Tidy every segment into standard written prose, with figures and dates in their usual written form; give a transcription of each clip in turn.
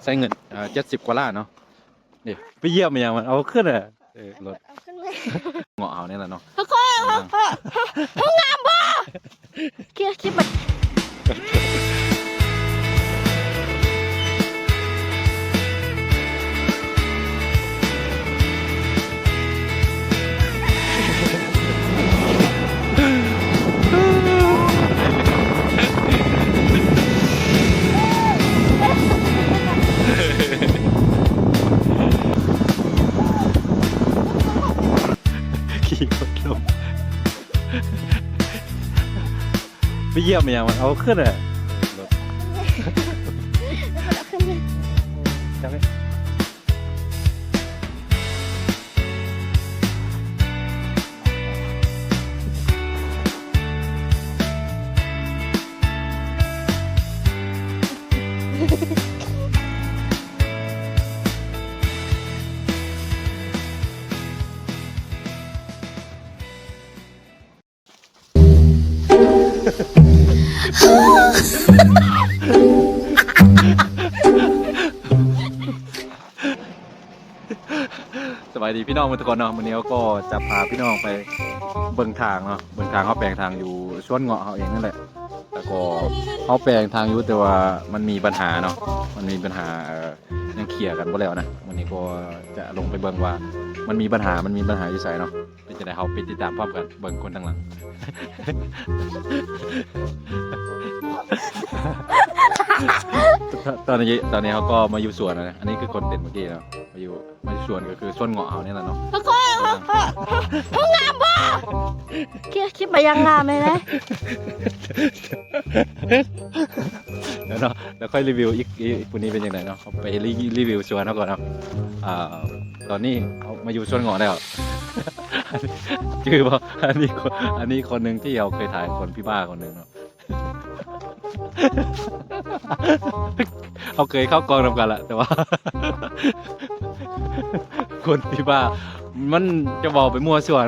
ใช้เงิน70 กว่าล้านเนาะนี่ไปเยี่ยมอย่างมันเอาขึ้นอ่ะรถเงาะเอาเนี่ยแหละเนาะห้องน้ำบ่เกี่ยคิดแบบขี่รถลงไปเยี่ยมอย่างมันเอาขึ้นอ่ะรถจังเลยสบายดีพี่น้องทุกคนเนาะวันนี้ก็จะพาพี่น้องไปเบิ่งทางเนาะเบิ่งทางเขาแปลงทางอยู่สวนเงาะเขาเองนั่นแหละแต่ก็เขาแปลงทางอยู่แต่ว่ามันมีปัญหาเนาะมันมีปัญหายังเคลียร์กันบ่แล้วนะวันนี้ก็จะลงไปเบิ่งว่ามันมีปัญหาอยู่ไสเนาะจะได้เขาไปติดตามพร้อมกันเบิ่งคนทางหลัง ตอนนี้เขาก็มาอยู่สวนนะอันนี้คือคนเด่นเมื่อกี้เนาะมาอยู่สวนก็คือสวนเงาะเอาเนี่ยแหละเนาะห้องน้ำบ่เกี่ยคิดแบบยังงามเลยนะแล้วเนาะแล้วค่อยรีวิวอีกคนนี้เป็นยังไงเนาะไปรีวิวสวนเขาก่อนเนาะตอนนี้เขามาอยู่สวนเงาะแล้วคือว่าอันนี้คนหนึ่งที่เราเคยถ่ายคนพี่บ้าคนหนึ่งเนาะเขาเคยเข้ากองทำกันแหละแต่ว่าคนพี่บ้ามันจะบอกไปมั่วส่วน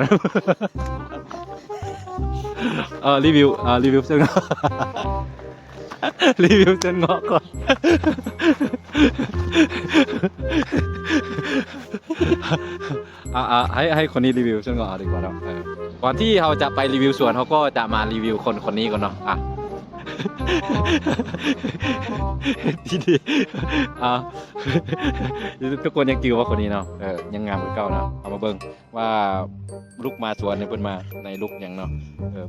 รีวิวเส้นเงาะรีวิวเส้นเงาะก่อนให้คนนี้รีวิวเส้นเงาะดีกว่าเนาะก่อนที่เราจะไปรีวิวสวนเขาก็จะมารีวิวคนนี้ก่อนเนาะทีนี้ทุกคนยังจือว่าคนนี้เนาะยังงามเหมือนเก่าเนาะเอามาเบิ่งว่าลุกมาสวนเนี่ยเพิ่นมาในลุกอย่างเนาะ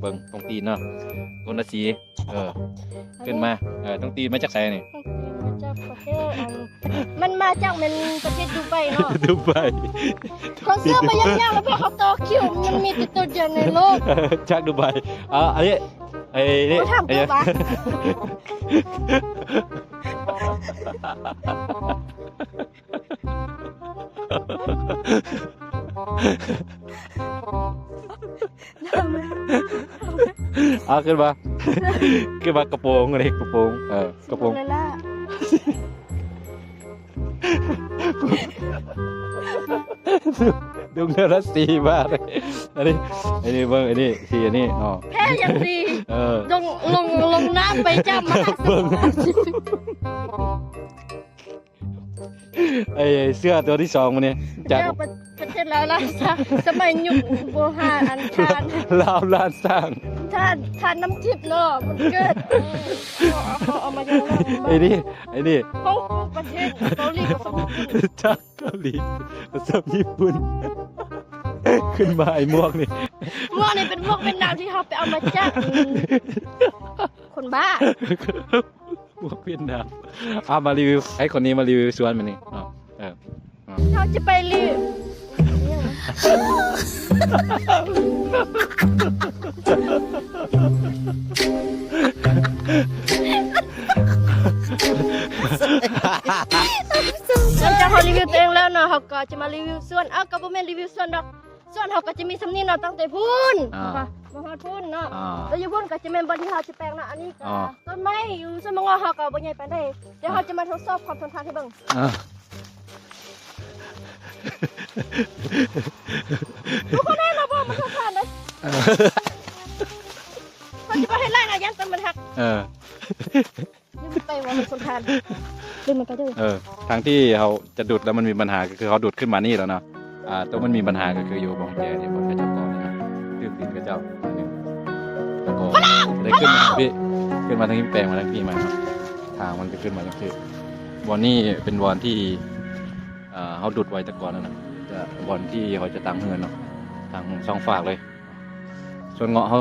เบิ่งตรงตีนเนาะคนละสีขึ้นมาตรงตีนมาจากไหนนี่มาจากประเทศมันมาจากเป็นประเทศดูไบเนาะดูไบเขาเสื้อมาย่างๆแล้วพอเขาต่อคิวมันมีตัวเดียวในโลกจากดูไบอันนี้นี่ทำตัวบ้าขึ้นมากระโปรงอะไรกระโปรงกระโปรงดุงเดือนละ4 บาทอันนี้เบิ้งอันนี้สีอันนี้เนาะแพ้อย่างดีลงน้ำไปจ้ำมาเบิ้งเสื้อตัวที่2มันเนี่ยจากประเทศลาวล้านสร้างสมัยยุคโบราณอันชาญลาวล้านสร้างทานน้ำทิพย์เนาะมันเกิดเอามาจากไอ้นี่เขาประเทศเกาหลีผสมจากเกาหลีผสมญี่ปุ่นขึ้นมาไอ้ม่วงนี่เป็นม่วงเป็นน้ำที่เขาไปเอามาจากคนบ้าม่วงเป็นน้ำมารีวิวให้คนนี้มารีวิวสวนมันนี่เขาจะไปรีวิวหลังจากเขารีวิวตัวเองแล้วเนาะเขาก็จะมารีวิวส่วนก็บ่แม่นรีวิวส่วนดอกส่วนเขาก็จะมีสำนีเนาะตั้งแต่พูนมาฮอดพูนเนาะแล้วอยู่พูนก็จะแม่นบริหารสิแปลงเนาะอันนี้ก็ต้นไม้อยู่สมองเขาก็บ่ใหญ่ปานใดเดี๋ยวเขาจะมาทดสอบความทนทานให้เบิ่งทุกคนได้เราบอกมันทนทานเลยเขาจะไปให้ไล่นะยันต้นมันหักยังไปว่ามันทนทาน ดึงมันไปด้วย ทางที่เขาจะดุดแล้วมันมีปัญหาก็คือเขาดุดขึ้นมานี่แล้วเนาะตัวมันมีปัญหาก็คืออยู่บองแจที่บนกระเจ้าก่อนนะดื้อดินกระเจ้าอันหนึ่งแล้วก็จะได้ขึ้นมาทางพี่ขึ้นมาทางนี้แปลงมาทางพี่มาเนาะทางมันจะขึ้นมาทางพี่บอลนี่เป็นบอลที่เขาดุดไว้แต่ก่อนนะจะบอลที่เขาจะตั้งเงินเนาะทางช่องฝากเลยส่วนเงาะเขา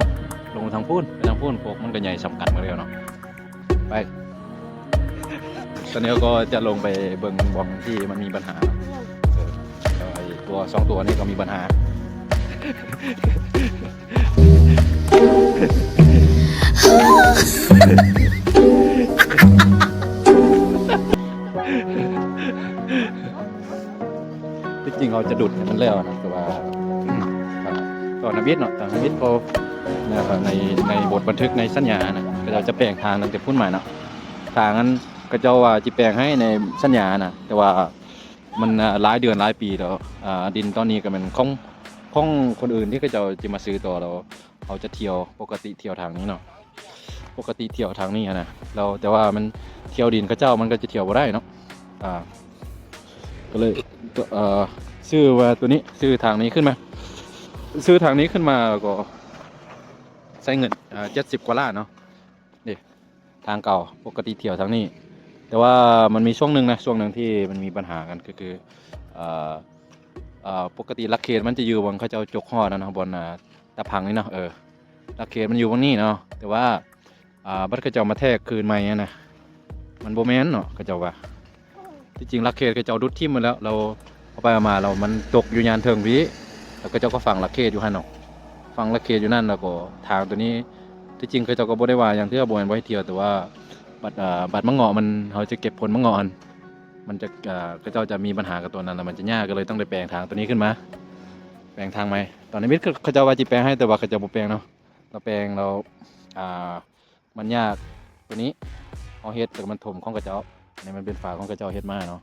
ลงทางพูนไปทางพูนพวกมันก็ใหญ่สำคัญมาเร็วเนาะไปตอนนี้ก็จะลงไปเบิ่งบอลที่มันมีปัญหาไอ้ตัว2 ตัวนี้ก็มีปัญหาที่จริงเขาจะดุดให้มันแล้วนะแต่ว่าตอนนวิทย์เนาะตอนนวิทย์เขาในบทบันทึกในสัญญานะเราจะแปลงทางตั้งแต่พูดใหม่เนาะทางนั้นก็จะว่าจะแปลงให้ในสัญญานะแต่ว่ามันหลายเดือนหลายปีแล้วดินตอนนี้ก็เป็นของคนอื่นที่เขาจะมาซื้อต่อเราเขาจะเที่ยวปกติเที่ยวทางนี้เนาะปกติเที่ยวทางนี้นะเราแต่ว่ามันเที่ยวดินเขาเจ้ามันก็จะเที่ยวบ่ได้เนาะก็เลยซื้อว่าตัวนี้ซื้อทางนี้ขึ้นมาซื้อทางนี้ขึ้นมาก็ใช้เงิน70 กว่าล้านเนาะนี่ทางเก่าปกติเที่ยวทางนี้แต่ว่ามันมีช่วงหนึ่งที่มันมีปัญหากันก็คือปกติลักเขตมันจะอยู่บนเขาจะเอาจกห่อนะบนตะพังนี่เนาะลักเขตมันอยู่บนนี้เนาะแต่ว่าบัดเขาจะเอามาแทกคืนใหม่นะมันโบแมนเนาะเขาจะว่าที่จริงลักเขตเขาจะเอาดุดทิ่มมาแล้วเราเอาไปมาเรามันตกอยู่ยานเทิงวิแล้วก็เจ้าก็ฟังลักเขตอยู่ฮั่นเนาะฟังลักเขตอยู่นั่นแล้วก็ทางตัวนี้ที่จริงเขาจะก็บ่ได้ว่าอย่างที่บ่แม่นบ่ให้เที่ยวแต่ว่าบัดมะเงาะมันเขาจะเก็บผลมะเงาะมันจะก็เจ้าจะมีปัญหากับตัวนั้นแล้วมันจะยากก็เลยต้องได้แปลงทางตัวนี้ขึ้นมาแปลงทางใหม่ตอนนี้มิตรเขาจะว่าจะแปลงให้แต่ว่าเขาจะบ่แปลงเนาะเราแปลงเรามันยากตัวนี้เอาเฮ็ดแต่มันถมของกระเจ้านี่มันเป็นฝาของกระเจ้าเฮ็ดมาเนาะ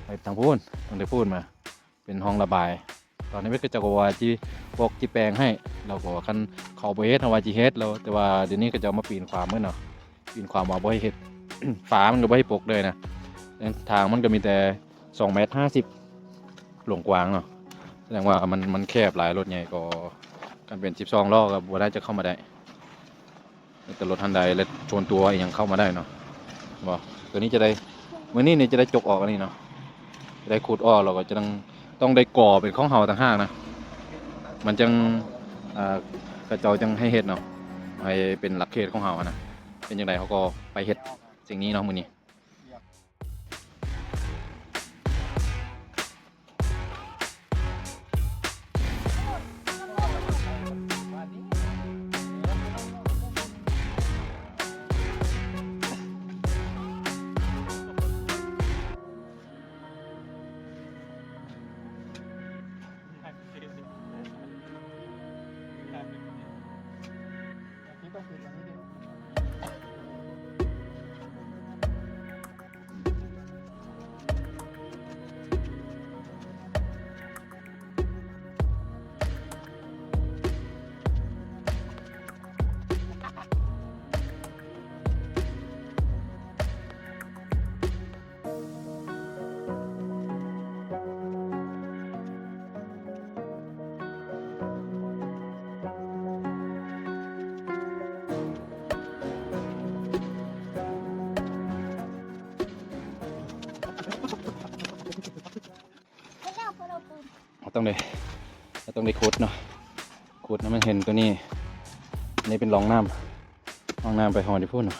ไปทางพูนต้องได้พูนมาเป็นห้องระบายตอนนี้มิตรก็จะว่าจีบอกจีแปลงให้เราก็คันเขาบ่เฮ็ดเอาว่าจีเฮ็ดเราแต่ว่าเดี๋ยวนี้ก็จะมาปีนความเนาะปีนความว่าบ่ให้เฮ็ด ฝามันก็บ่ให้ปกเลยนะทางมันก็มีแต่2.50 เมตรหลวงกว้างเนาะแสดงว่ามันแคบหลายรถใหญ่ก็การเป็น12 ล้อก็บ่ได้จะเข้ามาได้แต่รถทันใดและชนตัวยังเข้ามาได้เนาะบ่ตัวนี้จะได้มื้อนี้จะได้จกออกอันนี้เนาะจะได้ขุดออกเราก็จะต้องได้ก่อเป็นของเฮาต่างหากนะมันจังกระเจ้าจังให้เฮ็ดเนาะให้เป็นหลักเขตของเฮานะเป็นจังไดเขาก็ไปเฮ็ดสิ่งนี้เนาะมื้อนี้ต้องได้ขุดเนาะขุดนะมันเห็นตัวนี้อันนี้เป็นร่องน้ำไปหอที่พูดเนาะ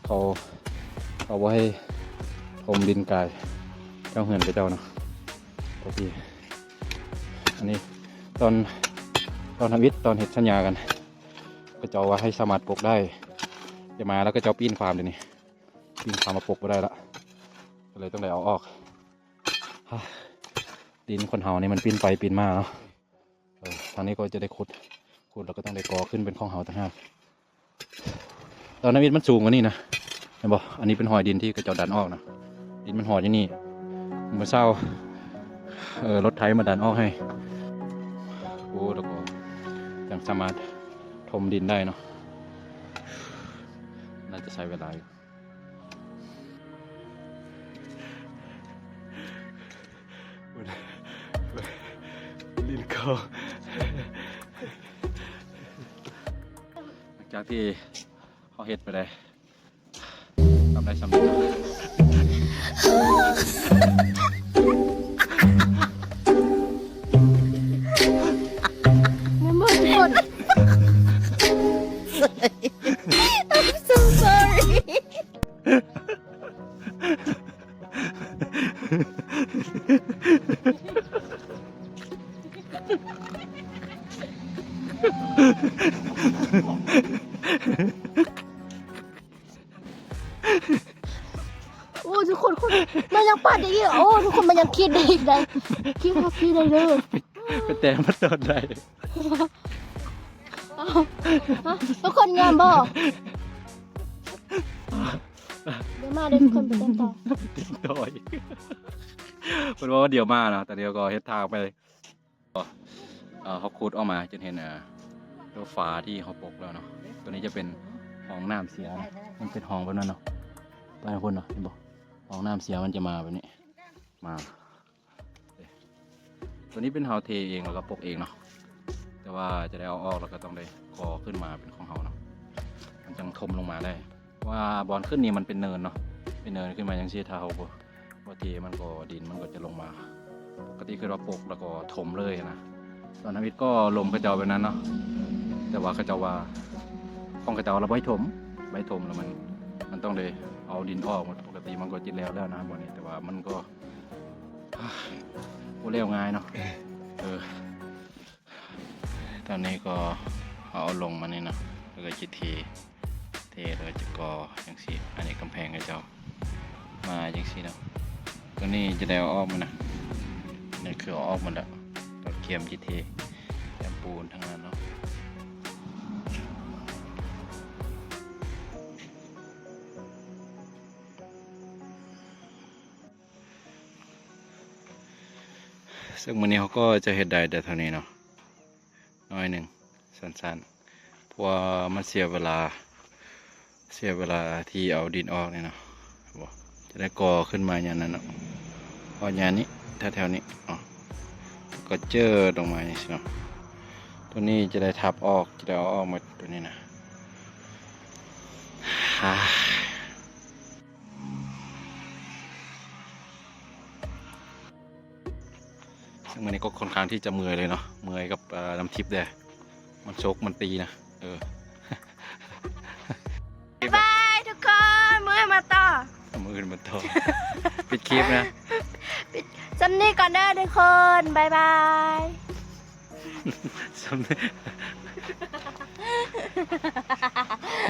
เขาไว้ให้ถมดินกายเจ้าเหือนไปเจ้าเนาะพอดีอันนี้ตอนทำวิทย์ตอนเห็ดสัญญากันก็เจ้าว่าให้สามารถปลูกได้จะมาแล้วก็เจ้าปีนความเดี๋ยวนี้ปีนความมาปลูกไม่ได้ละก็เลยต้องได้เอาออกดินคนเฮานี่มันปีนไปปีนมาเนาะทางนี้ก็จะได้ขุดแล้วก็ต้องได้ก่อขึ้นเป็นของเฮาต่างหากตอนนั้นดินมันสูงกว่านี่นะเห็นบ่อันนี้เป็นหอยดินที่กระเจ้าดันออกนะดินมันหอยที่นี่เมื่อเช้ารถไถมาดันออกให้โอ้แล้วก็ยังสามารถถมดินได้เนาะน่าจะใช้เวลาอยู่ ก็หลังจากที่เขาเฮ็ดไปได้ทำได้สำเร็จมันหมดหมด I'm so sorry โอ้ทุกคนมันยังปัดได้อีกโอ้ทุกคนมันยังคิดได้อีกได้คิดว่าคิดได้เลย ไปแต่มาตอนใด ทุกคนงามบ่เดี๋ยวมาเดี๋ยวทุกคนไปเต้นต่อ ติดดอยเป็นว่าเดี๋ยวมานะแต่เดี๋ยวก็เฮ็ดทางไปเขาขุดออกมาจนเห็นตัวฝาที่เขาปกแล้วเนาะตัวนี้จะเป็นห้องน้ำเสียนะมันเป็นห้องแบบนั้นเนาะไปทุกคนเนาะเห็นบ่ห้องน้ำเสียมันจะมาแบบนี้มาตัวนี้เป็นเฮาเทเองแล้วก็ปกเองเนาะแต่ว่าจะได้เอาออกแล้วก็ต้องได้ก่อขึ้นมาเป็นของเฮาเนาะมันจังทมลงมาได้ว่าบอลขึ้นนี่มันเป็นเนินเนาะเป็นเนินขึ้นมาอย่างเชี่ยเท้าบ่เทมันก็ดินมันก็จะลงมาปกติคือเราปกแล้วก็ถมเลยนะตอนนั้นวิทย์ก็ลมกระเจ้าแบบนั้นเนาะแต่ว่ากระเจ้าว่าของกระเจ้าเราใบถมแล้วมันต้องเลยเอาดินออกปกติมันก็จิตแล้วนะบอลนี้แต่ว่ามันก็โอ้เร็วง่ายเนาะตอนนี้ก็เอาลงมานี่เนาะแล้วก็จิตเทแล้วก็จะก่ออย่างสีอันนี้กำแพงกระเจ้ามาอย่างสีเนาะตัวนี้จะได้เอาออกมานะนี่คือเอาออกหมดแล้วก็เกียมจิตเทแต้มปูนทั้งนั้นเนาะซึ่งวันนี้เขาก็จะเห็ดได้แต่เท่านี้เนาะน้อยหนึ่งสั้นๆเพราะว่ามันเสียเวลาที่เอาดินออกเนี่ยเนาะจะได้ก่อขึ้นมาอย่างนั้นเนาะพออย่างนี้แถวๆนี้ก็เจอตรงมาอย่างนี้เนาะตัวนี้จะได้ทับออกจะได้เอาออกหมดตัวนี้นะซึ่งวันนี้ก็ค่อนข้างที่จะเมื่อยเลยเนาะเมื่อยกับน้ำทิพย์เลยมันโชกมันตีนะบายทุกคนมือมาต่อ มือมันต่อ ปิดคลิปนะ ปิดจำนี้ก่อนเด้อทุกคนบายบาย จำนี้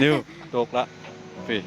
นิ้วตกละปิด